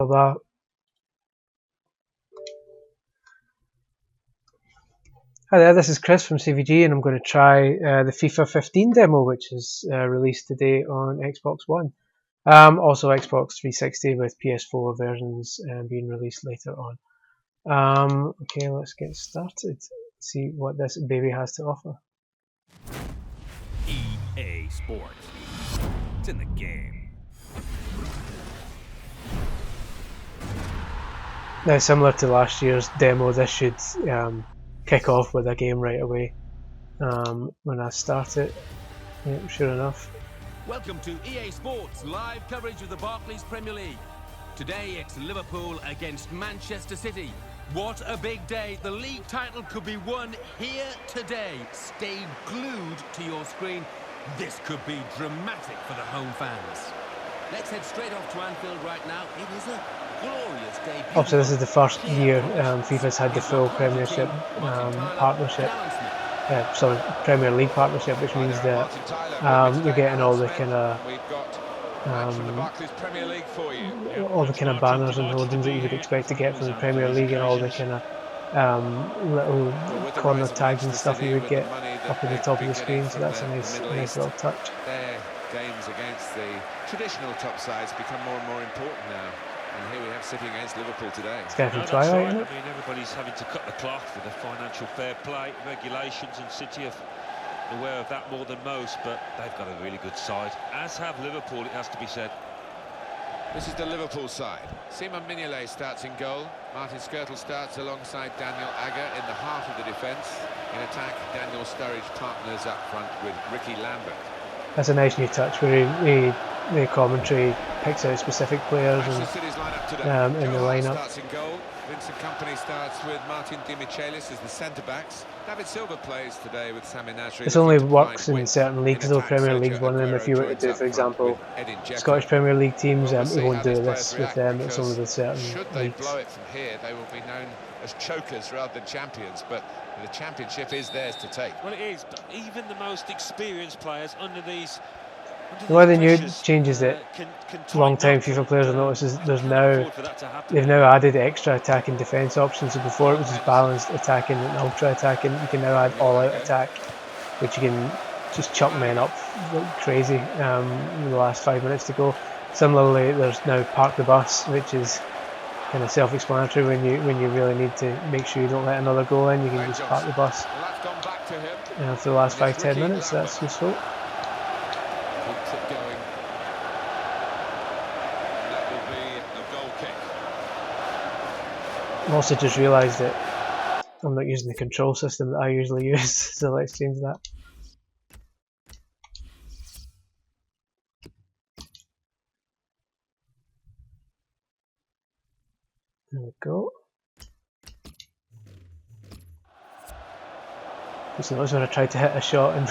Hi there, this is Chris from CVG, and I'm going to try the FIFA 15 demo, which is released today on Xbox One. Also Xbox 360 with PS4 versions being released later on. Okay, let's get started. See what this baby has to offer. EA Sports. It's in the game. Now, similar to last year's demo, this should kick off with a game right away. When I start it, yeah, sure enough. Welcome to EA Sports, live coverage of the Barclays Premier League. Today it's Liverpool against Manchester City. What a big day. The league title could be won here today. Stay glued to your screen. This could be dramatic for the home fans. Let's head straight off to Anfield right now. It is a glorious day. Obviously, this is the first year FIFA's had the full Premiership partnership. Premier League partnership, which means that you're getting all the kind of banners and hoardings that you would expect to get from the Premier League, and all the kind of little corner tags and stuff you would get up at the top of the screen. So that's a nice little touch. Their games against the traditional top sides become more and more important now. And here we have City against Liverpool today. It's getting Twilight, isn't it? I mean, everybody's having to cut the cloth with the financial fair play regulations, and City are aware of that more than most, but they've got a really good side, as have Liverpool, it has to be said. This is the Liverpool side. Simon Mignolet starts in goal. Martin Skrtel starts alongside Daniel Agger in the heart of the defence. In attack, Daniel Sturridge partners up front with Ricky Lambert. That's a nice new touch where the commentary picks out specific players and, in the lineup. Starts in goal. Vincent Kompany starts with Martin Demichelis as the centre-backs. David Silva plays today with Sami Nasri. This only works in certain leagues though. Premier League's one of them. If you were to do, for example, Scottish Premier League teams, you won't do this with them. It's only with certain should they leagues. blow it from here, they will be known as chokers rather than champions, but the championship is theirs to take. Well, it is, but even the most experienced players under these... One of the new changes that long-time FIFA players have noticed is they've now added extra attack and defence options. So before it was just balanced attacking and ultra attacking. You can now add all-out attack, which you can just chuck men up like crazy in the last 5 minutes to go. Similarly, there's now park the bus, which is kind of self-explanatory. When you really need to make sure you don't let another goal in, you can just park the bus for the last 5-10 minutes. That's useful. Keeps it going. And that will be a goal kick. I've also just realised that I'm not using the control system that I usually use, so let's change that. There we go. Just noticed when I tried to hit a shot and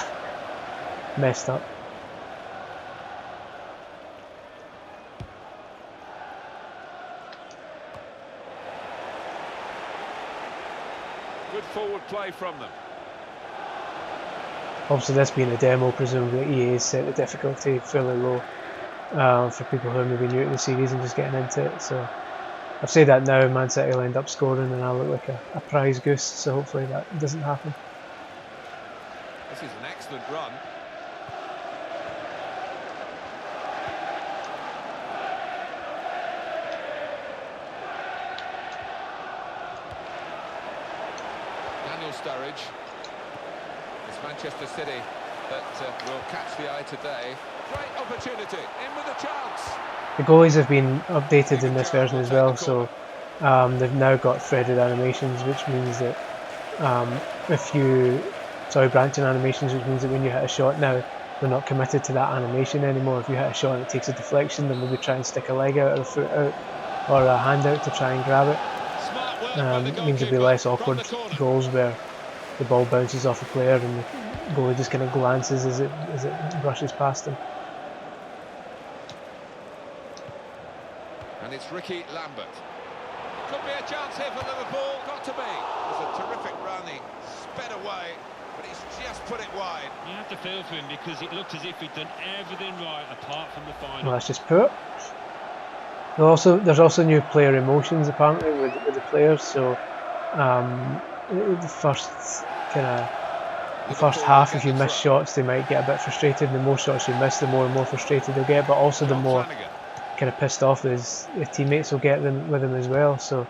messed up. Good forward play from them. Obviously, this being a demo, presumably EA has set the difficulty fairly low for people who are maybe new to the series and just getting into it. So I've said that now, Man City will end up scoring and I'll look like a prize goose, so hopefully that doesn't happen. This is an excellent run. Daniel Sturridge. It's Manchester City that will catch the eye today. Great opportunity, in with a chance. The goalies have been updated in this version as well, so they've now got threaded animations, which means that branching animations, which means that when you hit a shot now, they're not committed to that animation anymore. If you hit a shot and it takes a deflection, then maybe try and stick a leg out or a foot out or a hand out to try and grab it. It means there'll be less awkward goals where the ball bounces off a player and the goalie just kind of glances as it brushes past him. And it's Ricky Lambert. Could be a chance here for Liverpool. Got to be. It was a terrific run. He sped away, but he's just put it wide. You have to feel for him because it looked as if he'd done everything right apart from the final. Well, that's just poor. There's also new player emotions apparently with the players. So the first half, if you miss shots, they might get a bit frustrated. The more shots you miss, the more and more frustrated they'll get. But also the more kind of pissed off his teammates will get with them as well. So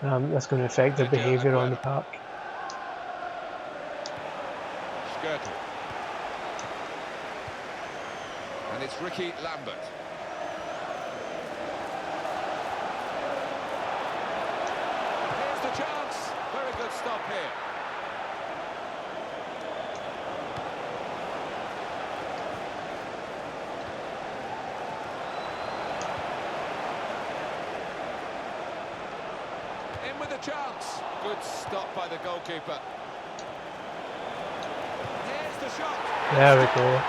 that's going to affect their behaviour on the park. And it's Ricky Lambert. Here's the chance. Very good stop here. In with a chance. Good stop by the goalkeeper. Here's the shot. There we go.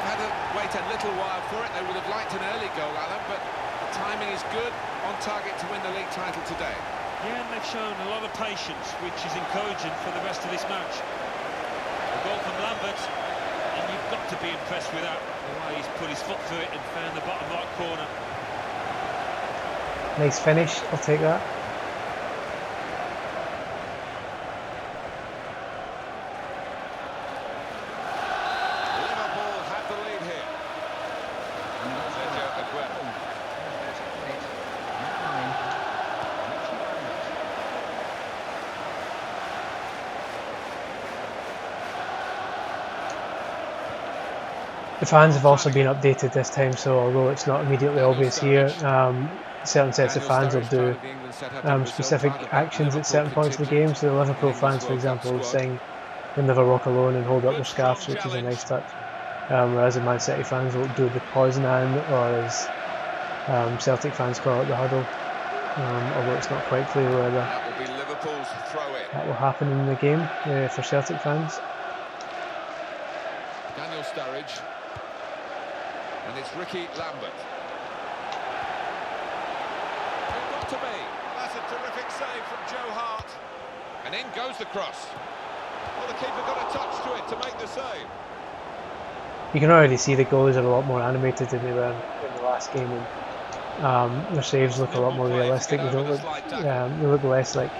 Had to wait a little while for it. They would have liked an early goal, Alan, but the timing is good, on target to win the league title today. Yeah, and they've shown a lot of patience, which is encouraging for the rest of this match. A goal from Lambert, and you've got to be impressed with that, the way he's put his foot through it and found the bottom right corner. Nice finish, I'll take that. The fans have also been updated this time, so although it's not immediately obvious here, certain sets of fans will do specific actions at certain points of the game. So the Liverpool fans, for example, will sing "You'll Never Walk Alone" and hold up their scarves, which is a nice touch. Whereas the Man City fans will do the Poznan, or as Celtic fans call it, the huddle. Although it's not quite clear whether that will happen in the game for Celtic fans. Daniel Sturridge. And it's Ricky Lambert. It's got to be. That's a terrific save from Joe Hart. And in goes the cross. Well, the keeper got a touch to it to make the save. You can already see the goalies are a lot more animated than they were in the last game, and their saves look a lot more realistic. They don't look. They look less like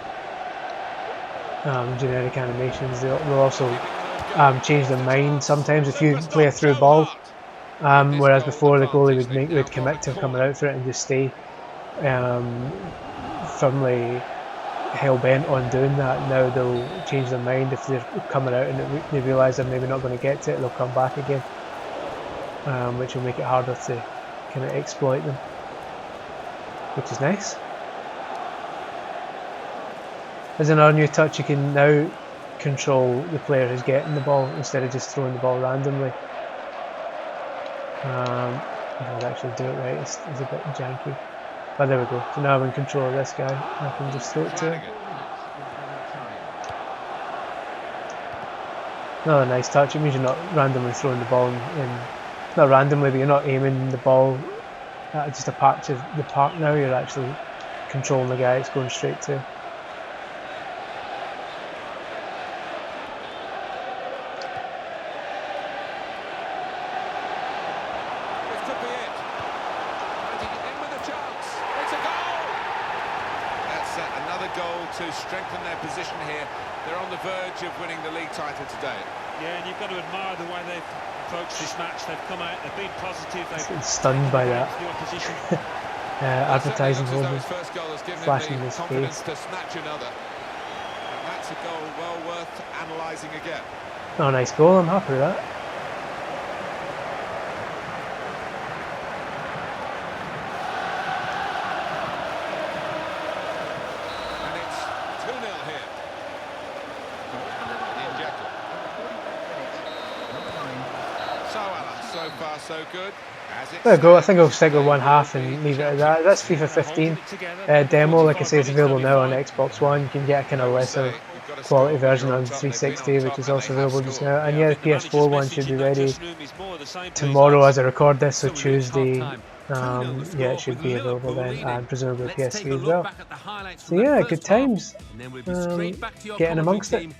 generic animations. They'll also change their mind sometimes if you play a through ball. Whereas before the goalie would commit to coming out for it and just stay firmly hell bent on doing that. Now they'll change their mind if they're coming out and they realise they're maybe not going to get to it. They'll come back again, which will make it harder to kind of exploit them, which is nice. There's another new touch. You can now control the player who's getting the ball instead of just throwing the ball randomly. If I would actually do it right, it's a bit janky. But there we go. So now I'm in control of this guy. I can just throw it to him. Another nice touch. It means you're not randomly throwing the ball in. Not randomly, but you're not aiming the ball at just a patch of the park now. You're actually controlling the guy it's going straight to. To strengthen their position here. They're on the verge of winning the league title today. Yeah, and you've got to admire the way they've approached this match. They've come out, they've been positive. They've stunned by that. The opposition. Advertising holders flashing his face. To snatch another. And that's a goal well worth analysing again. Oh, nice goal. I'm happy with that. So far, so good. There we go. I think I'll stick with one half and leave it at that. That's FIFA 15 demo. Like I say, it's available now on Xbox One. You can get a kind of lesser quality version on 360, which is also available just now. And yeah, the PS4 one should be ready tomorrow as I record this, so Tuesday. Yeah, it should be available then, and presumably PS3 as well. So yeah, good times. Getting amongst it.